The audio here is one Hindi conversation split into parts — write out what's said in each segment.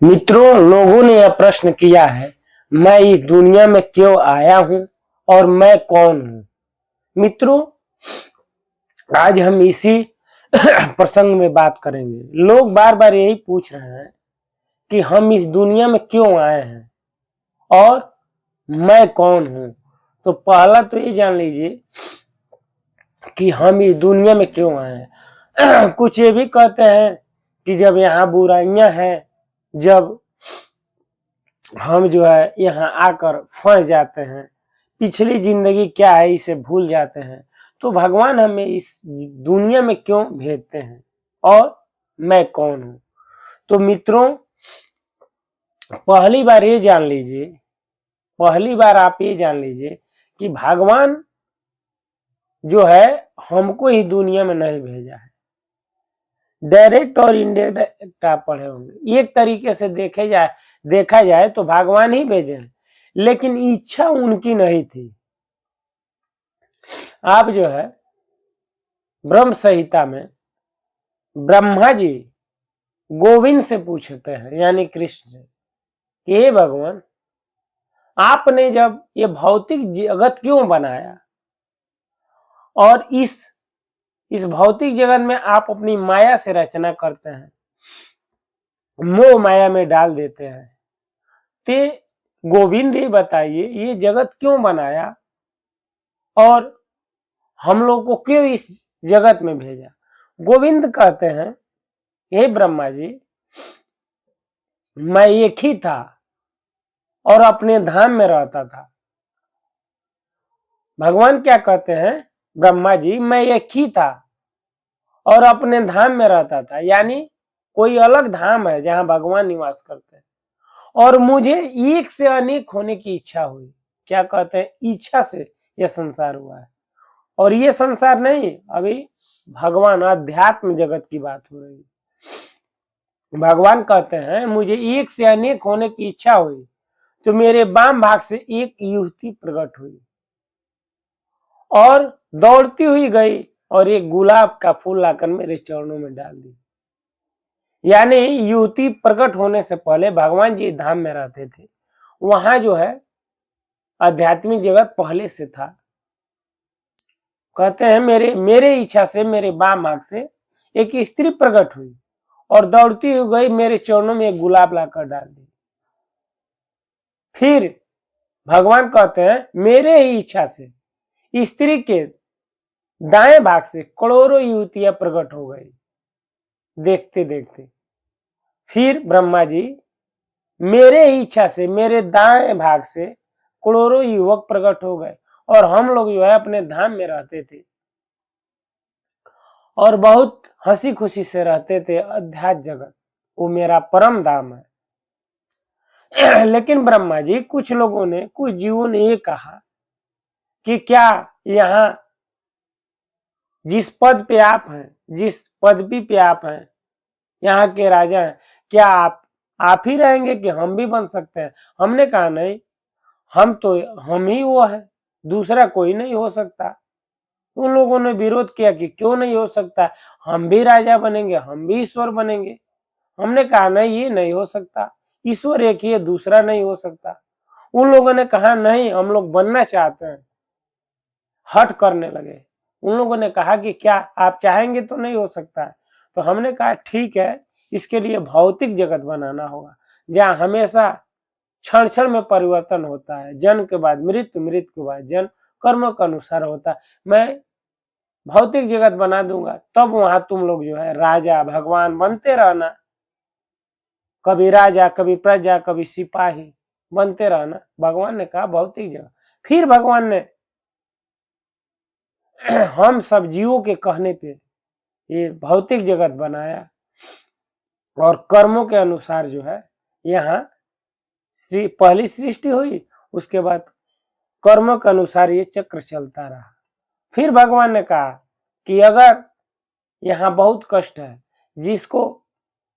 मित्रों, लोगों ने यह प्रश्न किया है, मैं इस दुनिया में क्यों आया हूं और मैं कौन हूं। मित्रों, आज हम इसी प्रसंग में बात करेंगे। लोग बार बार यही पूछ रहे हैं कि हम इस दुनिया में क्यों आए हैं और मैं कौन हूं। तो पहला तो ये जान लीजिए कि हम इस दुनिया में क्यों आए हैं। कुछ ये भी कहते हैं कि जब यहाँ बुराइयां हैं, जब हम जो है यहाँ आकर फंस जाते हैं, पिछली जिंदगी क्या है इसे भूल जाते हैं, तो भगवान हमें इस दुनिया में क्यों भेजते हैं और मैं कौन हूं। तो मित्रों, पहली बार आप ये जान लीजिए कि भगवान जो है हमको ही दुनिया में नहीं भेजा है। डायरेक्ट और इनडायरेक्ट आप पढ़े होंगे। एक तरीके से देखा जाए तो भगवान ही भेजे हैं, लेकिन इच्छा उनकी नहीं थी। आप जो है ब्रह्म संहिता में ब्रह्मा जी गोविंद से पूछते हैं, यानी कृष्ण से, कि हे भगवान, आपने जब ये भौतिक जगत क्यों बनाया और इस भौतिक जगत में आप अपनी माया से रचना करते हैं, मोह माया में डाल देते हैं, ते गोविंद ही बताइए ये जगत क्यों बनाया और हम लोग को क्यों इस जगत में भेजा। गोविंद कहते हैं, हे ब्रह्मा जी, मैं एक ही था और अपने धाम में रहता था। भगवान क्या कहते हैं, ब्रह्मा जी, मैं एक ही था और अपने धाम में रहता था, यानी कोई अलग धाम है जहां भगवान निवास करते हैं, और मुझे एक से अनेक होने की इच्छा हुई। क्या कहते हैं, इच्छा से यह संसार हुआ है। और ये संसार नहीं, अभी भगवान अध्यात्म जगत की बात हो रही है। भगवान कहते हैं, मुझे एक से अनेक होने की इच्छा हुई तो मेरे वाम भाग से एक युवती प्रकट हुई और दौड़ती हुई गई और एक गुलाब का फूल लाकर मेरे चरणों में डाल दी। यानी युवती प्रकट होने से पहले भगवान जी धाम में रहते थे, वहां जो है आध्यात्मिक जगत पहले से था। कहते हैं, मेरे इच्छा से मेरे वाम भाग से एक स्त्री प्रकट हुई और दौड़ती हुई गई, मेरे चरणों में एक गुलाब लाकर डाल दी। फिर भगवान कहते हैं, मेरे ही इच्छा से स्त्री के दाएं भाग से करोड़ों युवतियां प्रकट हो गई देखते देखते। फिर ब्रह्मा जी, मेरे ही इच्छा से मेरे दाएं भाग से करोड़ों युवक प्रकट हो गए और हम लोग जो है अपने धाम में रहते थे और बहुत हंसी खुशी से रहते थे। अध्यात्म जगत वो मेरा परम धाम है। लेकिन ब्रह्मा जी, कुछ लोगों ने, कुछ जीवों ने ये कहा कि क्या यहाँ जिस पद पे आप हैं, जिस पदवी पे आप हैं, यहाँ के राजा हैं, क्या आप ही रहेंगे कि हम भी बन सकते हैं। हमने कहा, नहीं, हम ही वो है, दूसरा कोई नहीं हो सकता। उन लोगों ने विरोध किया कि क्यों नहीं हो सकता, हम भी राजा बनेंगे, हम भी ईश्वर बनेंगे। हमने कहा, नहीं, ये नहीं हो सकता, ईश्वर एक ही है, दूसरा नहीं हो सकता। उन लोगों ने कहा, नहीं, हम लोग बनना चाहते हैं, हट करने लगे। उन लोगों ने कहा कि क्या आप चाहेंगे तो नहीं हो सकता है। तो हमने कहा, ठीक है, इसके लिए भौतिक जगत बनाना होगा जहां हमेशा क्षण क्षण में परिवर्तन होता है, जन्म के बाद मृत्यु, मृत्यु के बाद जन्म, कर्म के अनुसार होता है। मैं भौतिक जगत बना दूंगा, तब वहां तुम लोग जो है राजा भगवान बनते रहना, कभी राजा, कभी प्रजा, कभी सिपाही बनते रहना। भगवान ने कहा भौतिक जगत। फिर भगवान ने हम सब जीवों के कहने पे ये भौतिक जगत बनाया और कर्मों के अनुसार जो है यहाँ पहली सृष्टि हुई, उसके बाद कर्मों के अनुसार ये चक्र चलता रहा। फिर भगवान ने कहा कि अगर यहाँ बहुत कष्ट है, जिसको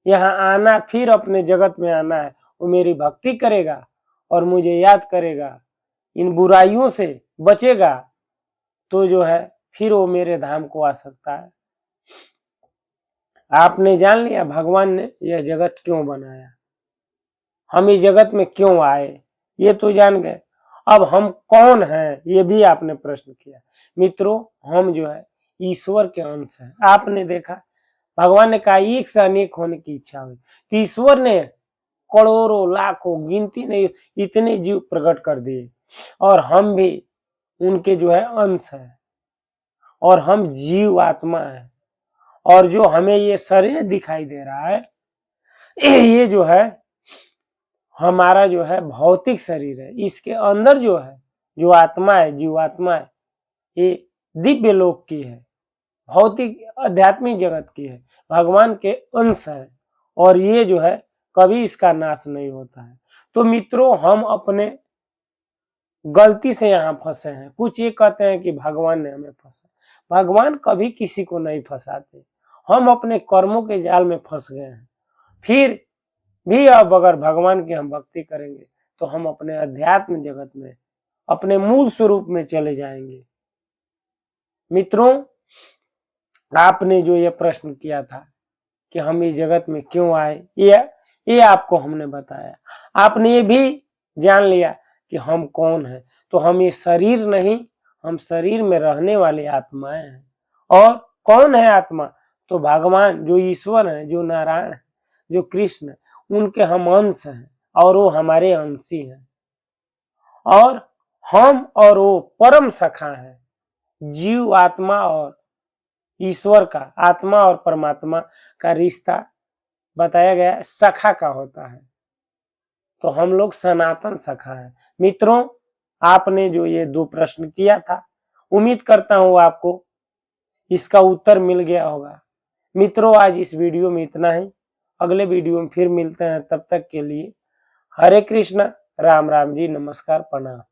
यहाँ आना, फिर अपने जगत में आना है, वो मेरी भक्ति करेगा और मुझे याद करेगा, इन बुराइयों से बचेगा, तो जो है फिर वो मेरे धाम को आ सकता है। आपने जान लिया भगवान ने यह जगत क्यों बनाया। हम इस जगत में क्यों आए, ये तो जान गए। अब हम कौन हैं, ये भी आपने प्रश्न किया। मित्रों, हम जो है ईश्वर के अंश हैं। आपने देखा भगवान ने कहा एक से अनेक होने की इच्छा हुई, तो ईश्वर ने करोड़ों लाखों गिनती नहीं इतने जीव प्रकट कर दिए, और हम भी उनके जो है अंश हैं, और हम जीव आत्मा है। और जो हमें ये शरीर दिखाई दे रहा है, ये जो है हमारा जो है भौतिक शरीर है। इसके अंदर जो है जो आत्मा है, जीवात्मा है, ये दिव्य लोक की है, भौतिक आध्यात्मिक जगत की है, भगवान के अंश है, और ये जो है कभी इसका नाश नहीं होता है। तो मित्रों, हम अपने गलती से यहाँ फंसे हैं। कुछ ये कहते हैं कि भगवान ने हमें फंसा, भगवान कभी किसी को नहीं फंसाते। हम अपने कर्मों के जाल में फंस गए हैं। फिर भी अब अगर भगवान की हम भक्ति करेंगे तो हम अपने अध्यात्म जगत में अपने मूल स्वरूप में चले जाएंगे। मित्रों, आपने जो ये प्रश्न किया था कि हम इस जगत में क्यों आए, ये आपको हमने बताया। आपने ये भी जान लिया कि हम कौन हैं। तो हम ये शरीर नहीं, हम शरीर में रहने वाली आत्माएं हैं। और कौन है आत्मा? तो भगवान जो ईश्वर है, जो नारायण है, जो कृष्ण है, उनके हम अंश हैं, और वो हमारे अंशी हैं। और हम और वो परम सखा है। जीव आत्मा और ईश्वर का, आत्मा और परमात्मा का रिश्ता बताया गया सखा का होता है। तो हम लोग सनातन सखा है। मित्रों, आपने जो ये 2 प्रश्न किया था, उम्मीद करता हूं आपको इसका उत्तर मिल गया होगा। मित्रों, आज इस वीडियो में इतना ही। अगले वीडियो में फिर मिलते हैं। तब तक के लिए हरे कृष्णा, राम राम जी, नमस्कार, प्रणाम।